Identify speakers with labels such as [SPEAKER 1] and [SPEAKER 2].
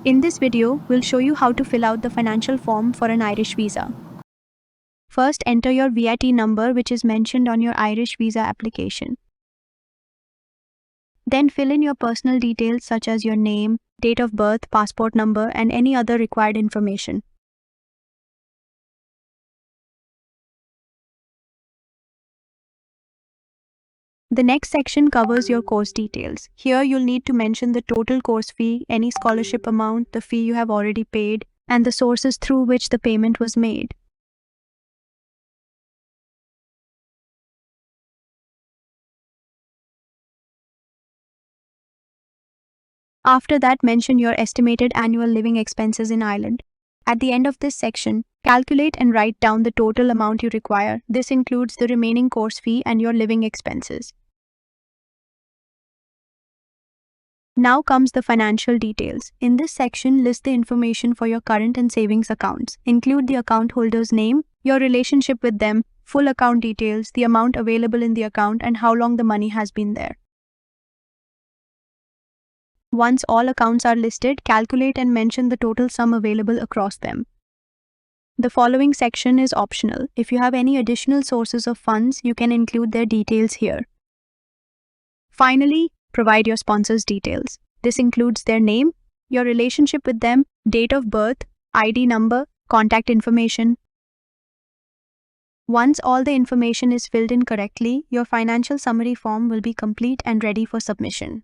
[SPEAKER 1] In this video, we'll show you how to fill out the financial form for an Irish visa. First, enter your VAT number which is mentioned on your Irish visa application. Then fill in your personal details such as your name, date of birth, passport number, and any other required information. The next section covers your course details. Here you'll need to mention the total course fee, any scholarship amount, the fee you have already paid, and the sources through which the payment was made. After that, mention your estimated annual living expenses in Ireland. At the end of this section, calculate and write down the total amount you require. This includes the remaining course fee and your living expenses. Now comes the financial details. In this section, list the information for your current and savings accounts. Include the account holder's name, your relationship with them, full account details, the amount available in the account, and how long the money has been there. Once all accounts are listed, calculate and mention the total sum available across them. The following section is optional. If you have any additional sources of funds, you can include their details here. Finally, provide your sponsor's details. This includes their name, your relationship with them, date of birth, ID number, contact information. Once all the information is filled in correctly, your financial summary form will be complete and ready for submission.